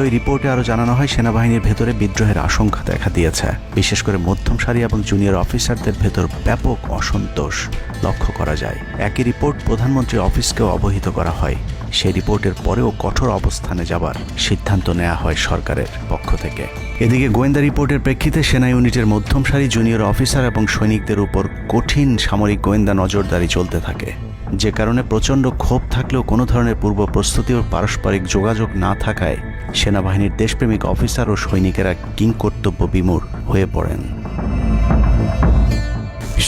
ওই রিপোর্টে আরও জানানো হয় সেনাবাহিনীর ভেতরে বিদ্রোহের আশঙ্কা দেখা দিয়েছে। বিশেষ করে মধ্যম সারি এবং জুনিয়র অফিসারদের ভেতর ব্যাপক অসন্তোষ লক্ষ্য করা যায়। একই রিপোর্ট প্রধানমন্ত্রীর অফিসকেও অবহিত করা হয়। সেই রিপোর্টের পরেও কঠোর অবস্থানে যাবার সিদ্ধান্ত নেওয়া হয় সরকারের পক্ষ থেকে। এদিকে গোয়েন্দা রিপোর্টের প্রেক্ষিতে সেনা ইউনিটের মধ্যম সারি জুনিয়র অফিসার এবং সৈনিকদের উপর কঠিন সামরিক গোয়েন্দা নজরদারি চলতে থাকে, যে কারণে প্রচণ্ড ক্ষোভ থাকলেও কোনো ধরনের পূর্ব প্রস্তুতি ও পারস্পরিক যোগাযোগ না থাকায় সেনাবাহিনীর দেশপ্রেমিক অফিসার ও সৈনিকেরা কিংকর্তব্য বিমূঢ় হয়ে পড়েন।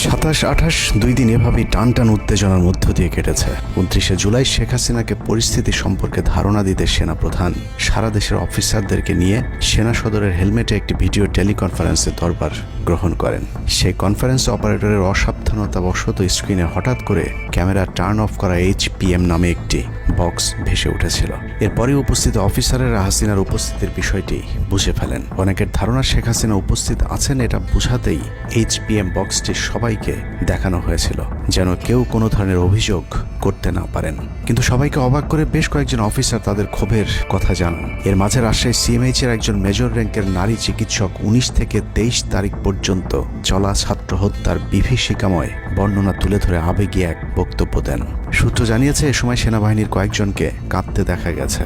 27-28 দুই দিন এভাবেই টান উত্তেজনার মধ্য দিয়ে কেটেছে। 29শে জুলাই শেখ হাসিনাকে পরিস্থিতি সম্পর্কে ধারণা দিতে সেনাপ্রধান সারা দেশের অফিসারদেরকে নিয়ে সেনা সদরের হেলমেটে একটি ভিডিও টেলিকনফারেন্সে দরবার গ্রহণ করেন। সেই কনফারেন্স অপারেটরের অসাবধানতাবশত স্ক্রিনে হঠাৎ করে ক্যামেরা টার্ন অফ করা HPM নামে একটি বক্স ভেসে উঠেছিল। এরপরে উপস্থিত অফিসারেরা হাসিনার উপস্থিতির বিষয়টি বুঝে ফেলেন। অনেকের ধারণা শেখ হাসিনা উপস্থিত আছেন এটা বোঝাতেই HPM বক্সটি সবাইকে দেখানো হয়েছিল, যেন কেউ কোনো ধরনের অভিযোগ করতে না পারেন। কিন্তু সবাইকে অবাক করে বেশ কয়েকজন অফিসার তাদের ক্ষোভের কথা জানান। এর মাঝে রাজশাহী CMH এর একজন মেজর র্যাঙ্কের নারী চিকিৎসক 19 থেকে 23 তারিখ পর্যন্ত চলা ছাত্র হত্যার বিভীষিকাময় বর্ণনা তুলে ধরে আবেগী এক বক্তব্য দেন। সূত্র জানিয়েছে এ সময় সেনাবাহিনীর কয়েকজনকে কাঁদতে দেখা গেছে।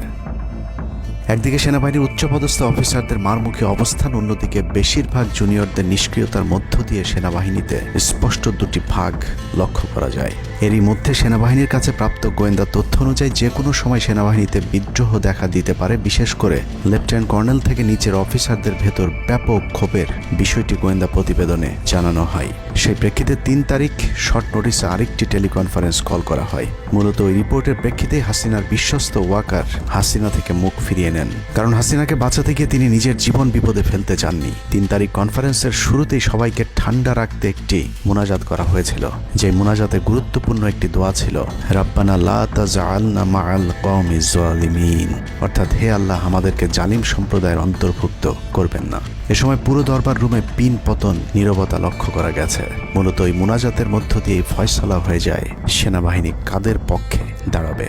একদিকে সেনাবাহিনীর উচ্চপদস্থ অফিসারদের মারমুখী অবস্থান, অন্যদিকে বেশিরভাগ জুনিয়রদের নিষ্ক্রিয়তার মধ্য দিয়ে সেনাবাহিনীতে স্পষ্ট দুটি ভাগ লক্ষ্য করা যায়। এরই মধ্যে সেনাবাহিনীর কাছে প্রাপ্ত গোয়েন্দা তথ্য অনুযায়ী যে কোনো সময় সেনাবাহিনীতে বিদ্রোহ দেখা দিতে পারে। বিশেষ করে লেফটেন্যান্ট কর্নেল থেকে নিচের অফিসারদের ভেতর ব্যাপক ক্ষোভের বিষয়টি গোয়েন্দা প্রতিবেদনে জানানো হয়। সেই প্রেক্ষিতে 3 তারিখ শর্ট নোটিসে আরেকটি টেলিকনফারেন্স কল করা হয়। মূলত ওই রিপোর্টের প্রেক্ষিতে হাসিনার বিশ্বস্ত ওয়াকার হাসিনা থেকে মুখ ফিরিয়ে নেন, কারণ হাসিনাকে বাঁচাতে গিয়ে তিনি নিজের জীবন বিপদে ফেলতে চাননি। 3 তারিখ কনফারেন্সের শুরুতেই সবাইকে ঠান্ডা রাখতে একটি মুনাজাত করা হয়েছিল। যে মুনাজাতে গুরুত্বপূর্ণ একটি দোয়া ছিল, রাব্বানা লা তাজআলনা মাআল কওমিজ জালিমিন, অর্থাৎ হে আল্লাহ, আমাদেরকে জালিম সম্প্রদায়ের অন্তর্ভুক্ত করবেন না। এ সময় পুরো দরবার রুমে পিন পতন নীরবতা লক্ষ্য করা গেছে। মূলত ওই মুনাজাতের মধ্য দিয়ে ফয়সালা হয়ে যায় সেনাবাহিনী কাদের পক্ষে দাঁড়াবে।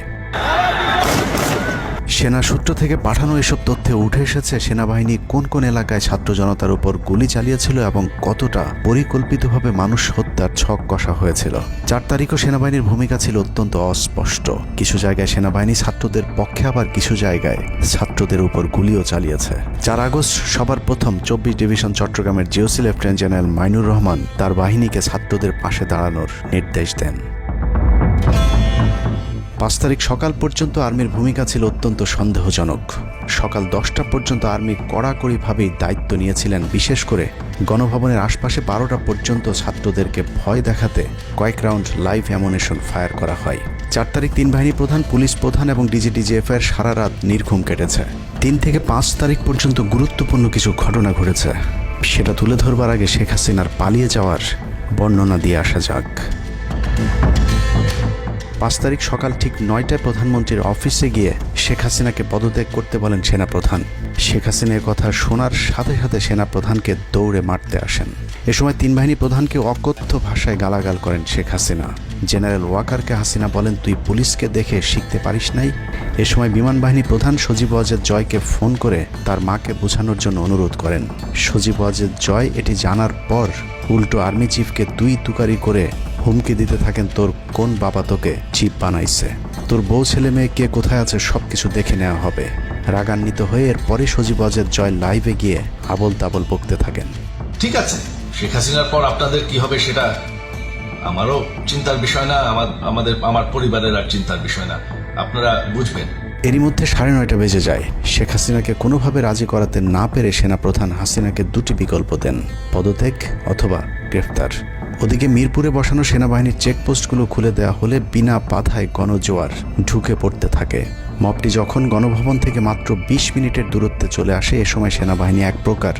সেনা সূত্র থেকে পাঠানো এসব তথ্যে উঠে এসেছে সেনাবাহিনী কোন কোন এলাকায় ছাত্র জনতার উপর গুলি চালিয়েছিল এবং কতটা পরিকল্পিতভাবে মানুষ হত্যার ছক কষা হয়েছিল। 4 তারিখও সেনাবাহিনীর ভূমিকা ছিল অত্যন্ত অস্পষ্ট। কিছু জায়গায় সেনাবাহিনী ছাত্রদের পক্ষে, আবার কিছু জায়গায় ছাত্রদের উপর গুলিও চালিয়েছে। 4 আগস্ট সবার প্রথম 24 ডিভিশন চট্টগ্রামের GOC lieutenant general Mainur Rahman তার বাহিনীকে ছাত্রদের পাশে দাঁড়ানোর নির্দেশ দেন। 5 তারিখ সকাল পর্যন্ত আর্মির ভূমিকা ছিল অত্যন্ত সন্দেহজনক। সকাল 10টা পর্যন্ত আর্মি কড়াকড়িভাবেই দায়িত্ব নিয়েছিলেন। বিশেষ করে গণভবনের আশপাশে 12টা পর্যন্ত ছাত্রদেরকে ভয় দেখাতে কয়েক রাউন্ড লাইভ অ্যামুনেশন ফায়ার করা হয়। 4 তারিখ 3 বাহিনী প্রধান, পুলিশ প্রধান এবং DGDGF-এর সারা রাত নির্ঘুম কেটেছে। 3 থেকে 5 তারিখ পর্যন্ত গুরুত্বপূর্ণ কিছু ঘটনা ঘটেছে, সেটা তুলে ধরবার আগে শেখ হাসিনার পালিয়ে যাওয়ার বর্ণনা দিয়ে আসা যাক। 5 তারিখ সকাল ঠিক 9টায় প্রধানমন্ত্রীর অফিসে গিয়ে শেখ হাসিনাকে পদত্যাগ করতে বলেন সেনাপ্রধান। শেখ হাসিনার কথা শোনার সাথে সাথে সেনাপ্রধানকে দৌড়ে মারতে আসেন। এ সময় 3 বাহিনী প্রধানকে অকথ্য ভাষায় গালাগাল করেন শেখ হাসিনা। জেনারেল ওয়াকারকে হাসিনা বলেন, তুই পুলিশকে দেখে শিখতে পারিস নাই। এ সময় বিমান বাহিনী প্রধান সজীব ওয়াজেদ জয়কে ফোন করে তার মাকে বোঝানোর জন্য অনুরোধ করেন। সজীব ওয়াজেদ জয় এটি জানার পর উল্টো আর্মি চিফকে 2 তুকারি করে হুমকি দিতে থাকেন, তোর কোন বাবা তোকে চিফ বানাইছে, তোর বউ ছেলে মেয়ে কে কোথায় আছে সবকিছু দেখে নেওয়া হবে। রাগান্বিত হয়ে এরপরে সজীব ওয়াজেদ জয় লাইভে গিয়ে আবল তাবল বকতে থাকেন। ঠিক আছে, শেখ হাসিনার পর আপনাদের কি হবে সেটা আমারও চিন্তার বিষয় না, আমার পরিবারের আর চিন্তার বিষয় না, আপনারা বুঝবেন। এরই মধ্যে 9:30 বেজে যায়। শেখ হাসিনাকে কোনোভাবে রাজি করাতে না পেরে সেনাপ্রধান হাসিনাকে 2টি বিকল্প দেন, পদত্যাগ অথবা গ্রেফতার। ওদিকে মিরপুরে বসানো সেনাবাহিনীর চেকপোস্টগুলো খুলে দেওয়া হলে বিনা বাধায় গণজোয়ার ঢুকে পড়তে থাকে। মবটি যখন গণভবন থেকে মাত্র 20 মিনিটের দূরত্বে চলে আসে, এ সময় সেনাবাহিনী এক প্রকার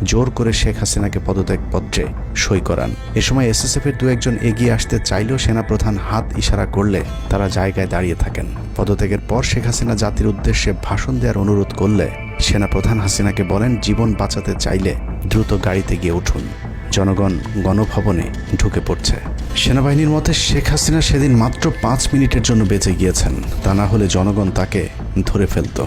জোর করে শেখ হাসিনাকে পদত্যাগপত্রে সই করান। এ সময় SSF-এর 2-1 এগিয়ে আসতে চাইলেও সেনাপ্রধান হাত ইশারা করলে তারা জায়গায় দাঁড়িয়ে থাকেন। পদত্যাগের পর শেখ হাসিনা জাতির উদ্দেশ্যে ভাষণ দেওয়ার অনুরোধ করলে সেনাপ্রধান হাসিনাকে বলেন, জীবন বাঁচাতে চাইলে দ্রুত গাড়িতে গিয়ে উঠুন, জনগণ গণভবনে ঢুকে পড়ছে। সেনাবাহিনীর মতে শেখ হাসিনা সেদিন মাত্র 5 মিনিটের জন্য বেঁচে গিয়েছেন, তা না হলে জনগণ তাকে ধরে ফেলত।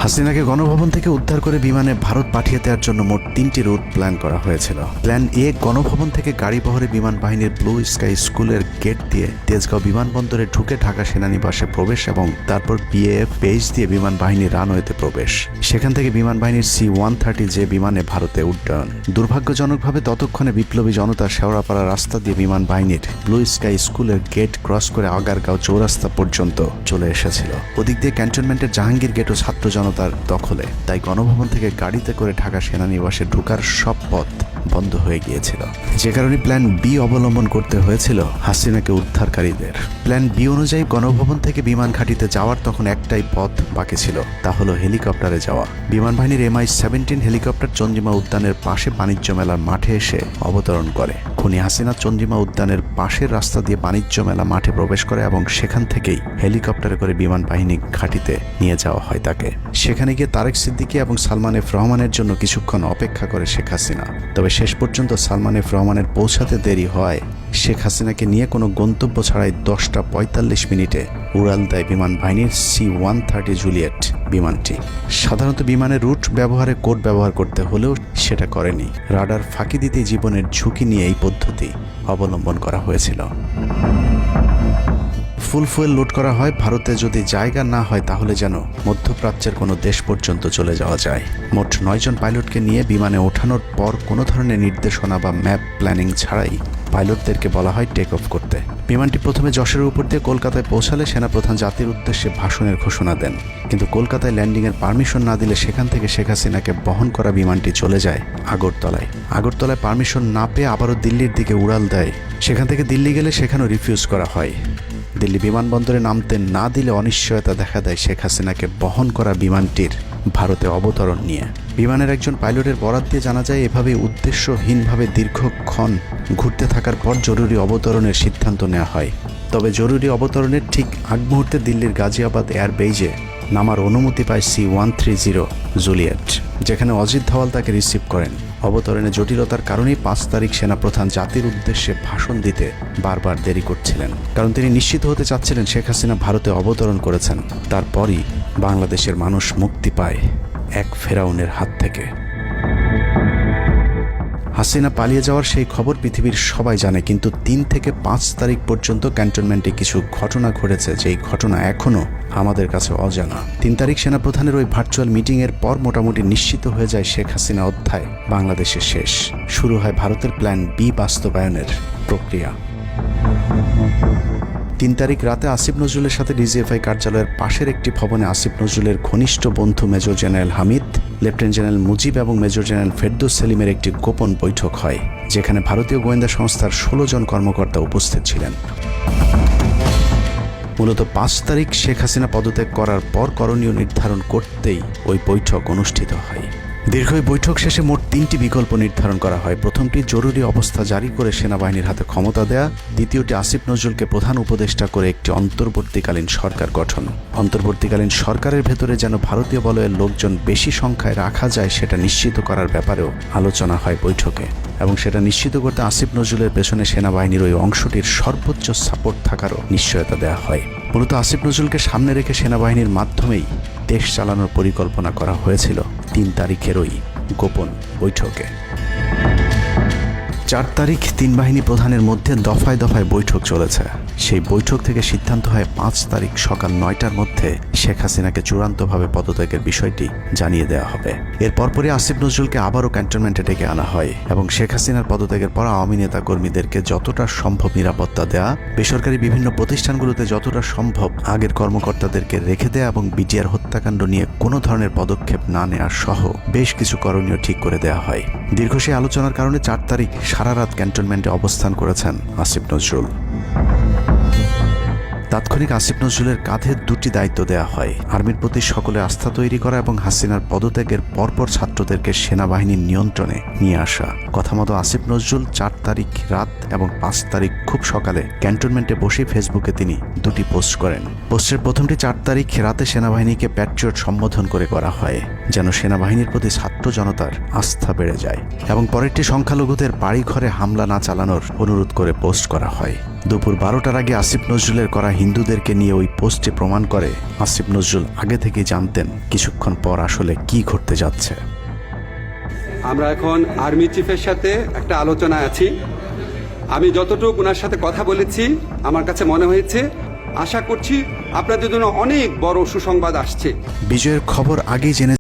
হাসিনাকে গণভবন থেকে উদ্ধার করে বিমানে ভারত পাঠিয়ে দেওয়ার জন্য মোট 3টি রুট প্ল্যান করা হয়েছিল। প্ল্যান এ, গণভবন থেকে গাড়িবহরে বিমান বাহিনীর ব্লু স্কাই স্কুলের গেট দিয়ে তেজগাঁও বিমানবন্দরে ঢুকে ঢাকা সেনানিবাসে প্রবেশ এবং তারপর বিএএফ বেস দিয়ে বিমান বাহিনীর রানওয়েতে প্রবেশ। সেখান থেকে বিমান বাহিনীর C-130 যে বিমানে ভারতে উড্ডয়ন। দুর্ভাগ্যজনকভাবে ততক্ষণে বিপ্লবী জনতা শেওড়াপাড়া রাস্তা দিয়ে বিমান বাহিনীর ব্লু স্কাই স্কুলের গেট ক্রস করে আগারগাঁও চৌরাস্তা পর্যন্ত চলে এসেছিল। ওদিক দিয়ে ক্যান্টনমেন্টের জাহাঙ্গীর গেটও ছাত্র জনতার দখলে, তাই গণভবন থেকে গাড়িতে করে ঢাকা সেনানিবাসে ঢোকার সব পথ বন্ধ হয়ে গিয়েছিল, যে কারণে প্ল্যান বি অবলম্বন করতে হয়েছিল হাসিনাকে উদ্ধারকারীদের। প্ল্যান বি অনুযায়ী গণভবন থেকে বিমান ঘাঁটিতে যাওয়ার তখন একটাই পথ বাকি ছিল, তা হলো হেলিকপ্টারে যাওয়া। বিমান বাহিনীর MI-17 হেলিকপ্টার চন্দ্রিমা উদ্যানের পাশে বাণিজ্য মেলার মাঠে এসে অবতরণ করে। খুনি হাসিনা চন্দ্রিমা উদ্যানের পাশের রাস্তা দিয়ে বাণিজ্য মেলা মাঠে প্রবেশ করে এবং সেখান থেকেই হেলিকপ্টারে করে বিমান বাহিনী ঘাঁটিতে নিয়ে যাওয়া হয় তাকে। সেখানে গিয়ে তারেক সিদ্দিকী এবং সালমান এফ রহমানের জন্য কিছুক্ষণ অপেক্ষা করে শেখ হাসিনা। তবে শেষ পর্যন্ত সালমান এফ রহমানের পৌঁছাতে দেরি হয় শেখ হাসিনাকে নিয়ে কোনো গন্তব্য ছাড়াই 10:45 উড়াল দেয় বিমান বাহিনীর C-130 জুলিয়েট বিমানটি। সাধারণত বিমানের রুট ব্যবহারে কোড ব্যবহার করতে হলেও সেটা করেনি। রাডার ফাঁকি দিতে জীবনের ঝুঁকি নিয়ে এই পদ্ধতি অবলম্বন করা হয়েছিল। ফুল ফুয়েল লোড করা হয়। ভারতে যদি জায়গা না হয় তাহলে যেন মধ্যপ্রাচ্যের কোনো দেশ পর্যন্ত চলে যাওয়া যায়। মোট 9 জন পাইলটকে নিয়ে বিমানে ওঠানোর পর কোনো ধরনের নির্দেশনা বা ম্যাপ প্ল্যানিং ছাড়াই পাইলটদেরকে বলা হয় টেক অফ করতে। বিমানটি প্রথমে যশোরের উপর দিয়ে কলকাতায় পৌঁছালে সেনাপ্রধান জাতির উদ্দেশ্যে ভাষণের ঘোষণা দেন, কিন্তু কলকাতায় ল্যান্ডিংয়ের পারমিশন না দিলে সেখান থেকে শেখ হাসিনাকে বহন করা বিমানটি চলে যায় আগরতলায়। আগরতলায় পারমিশন না পেয়ে আবারও দিল্লির দিকে উড়াল দেয়। সেখান থেকে দিল্লি গেলে সেখানেও রিফিউজ করা হয়। দিল্লি বিমানবন্দরে নামতে না দিলে অনিশ্চয়তা দেখা দেয় শেখ হাসিনাকে বহন করা বিমানটির ভারতে অবতরণ নিয়ে। বিমানের একজন পাইলটের বরাত দিয়ে জানা যায়, এভাবে উদ্দেশ্যহীনভাবে দীর্ঘক্ষণ ঘুরতে থাকার পর জরুরি অবতরণের সিদ্ধান্ত নেওয়া হয়। তবে জরুরি অবতরণের ঠিক আগ মুহূর্তে দিল্লির গাজিয়াবাদ এয়ারবেজে নামার অনুমতি পায় C-130 জুলিয়েট, যেখানে অজিত ধওয়াল তাকে রিসিভ করেন। অবতরণে জটিলতার কারণেই 5 তারিখ সেনাপ্রধান জাতির উদ্দেশ্যে ভাষণ দিতে বারবার দেরি করছিলেন, কারণ তিনি নিশ্চিত হতে চাচ্ছিলেন শেখ হাসিনা ভারতে অবতরণ করেছেন। তারপরই বাংলাদেশের মানুষ মুক্তি পায় এক ফেরাউনের হাত থেকে। হাসিনা পালিয়ে যাওয়ার সেই খবর পৃথিবীর সবাই জানে, কিন্তু 3 থেকে 5 তারিখ পর্যন্ত ক্যান্টনমেন্টে কিছু ঘটনা ঘটেছে যেই ঘটনা এখনও আমাদের কাছে অজানা। 3 তারিখ সেনাপ্রধানের ওই ভার্চুয়াল মিটিংয়ের পর মোটামুটি নিশ্চিত হয়ে যায় শেখ হাসিনা অধ্যায় বাংলাদেশে শেষ। শুরু হয় ভারতের প্ল্যান বি বাস্তবায়নের প্রক্রিয়া। 3 তারিখ রাতে আসিফ নজরুলের সাথে ডিজিএফআই কার্যালয়ের পাশের একটি ভবনে আসিফ নজরুলের ঘনিষ্ঠ বন্ধু major general Hamid, lieutenant general Mujib এবং মেজর জেনারেল ফেরদৌস সেলিমের একটি গোপন বৈঠক হয়, যেখানে ভারতীয় গোয়েন্দা সংস্থার 16 জন কর্মকর্তা উপস্থিত ছিলেন। মূলত 5 তারিখ শেখ হাসিনা পদত্যাগ করার পর করণীয় নির্ধারণ করতেই ওই বৈঠক অনুষ্ঠিত হয়। দীর্ঘ বৈঠক শেষে মোট 3টি বিকল্প নির্ধারণ করা হয়। প্রথমটি জরুরি অবস্থা জারি করে সেনাবাহিনীর হাতে ক্ষমতা দেয়া, দ্বিতীয়টি আসিফ নজরুলকে প্রধান উপদেষ্টা করে একটি অন্তর্বর্তীকালীন সরকার গঠন। অন্তর্বর্তীকালীন সরকারের ভেতরে যেন ভারতীয় বলয়ের লোকজন বেশি সংখ্যায় রাখা যায় সেটা নিশ্চিত করার ব্যাপারেও আলোচনা হয় বৈঠকে, এবং সেটা নিশ্চিত করতে আসিফ নজরুলের পেছনে সেনাবাহিনীর ওই অংশটির সর্বোচ্চ সাপোর্ট থাকারও নিশ্চয়তা দেওয়া হয়। মূলত আসিফ নজরুলকে সামনে রেখে সেনাবাহিনীর মাধ্যমেই দেশ চালানোর পরিকল্পনা করা হয়েছিল 3 তারিখের ওই গোপন বৈঠকে। 4 তারিখ 3 বাহিনী প্রধানের মধ্যে দফায় দফায় বৈঠক চলেছে। সেই বৈঠক থেকে সিদ্ধান্ত হয় 5 তারিখ সকাল 9টার মধ্যে শেখ হাসিনাকে চূড়ান্তভাবে পদত্যাগের বিষয়টি জানিয়ে দেওয়া হবে। এর পরপরই আসিফ নজরুলকে আবারও ক্যান্টনমেন্টে ডেকে আনা হয় এবং শেখ হাসিনার পদত্যাগের পর আওয়ামী নেতা কর্মীদেরকে যতটা সম্ভব নিরাপত্তা দেয়া, বেসরকারি বিভিন্ন প্রতিষ্ঠানগুলোতে যতটা সম্ভব আগের কর্মকর্তাদেরকে রেখে দেয়া এবং বিটিআর হত্যাকাণ্ড নিয়ে কোনো ধরনের পদক্ষেপ না নেওয়ার সহ বেশ কিছু করণীয় ঠিক করে দেওয়া হয়। দীর্ঘ সেই আলোচনার কারণে 4 তারিখ সারা রাত ক্যান্টনমেন্টে অবস্থান করেছেন আসিফ নজরুল। তাৎক্ষণিক আসিফ নজরুলের কাঁধে 2টি দায়িত্ব দেওয়া হয়: আর্মির প্রতি সকলে আস্থা তৈরি করা এবং হাসিনার পদত্যাগের পরপর ছাত্রদেরকে সেনাবাহিনীর নিয়ন্ত্রণে নিয়ে আসা। কথা মতো আসিফ নজরুল 4 তারিখ রাত এবং 5 তারিখ খুব সকালে ক্যান্টনমেন্টে বসে ফেসবুকে তিনি 2টি পোস্ট করেন। পোস্টের প্রথমটি 4 তারিখ রাতে সেনাবাহিনীকে প্যাট্রিয়ট সম্বোধন করে করা হয়, যেন সেনাবাহিনীর প্রতি ছাত্র জনতার আস্থা বেড়ে যায়, এবং পরেরটি সংখ্যালঘুদের বাড়িঘরে হামলা না চালানোর অনুরোধ করে পোস্ট করা হয়। দুপুর 12টার আগে আসিফ নজরুলের করা হিন্দুদেরকে নিয়ে ওই পোস্টে প্রমাণ করে আসিফ নজরুল আগে থেকে জানতেন কিছুক্ষণ পর আসলে কি ঘটতে যাচ্ছে। আমরা এখন আর্মি চিফের সাথে একটা আলোচনায় আছি। আমি যতটুকু ওনার সাথে কথা বলেছি আমার কাছে মনে হয়েছে, আশা করছি আপনাদের জন্য অনেক বড় সুসংবাদ আসছে। বিজয়ের খবর আগেই জেনে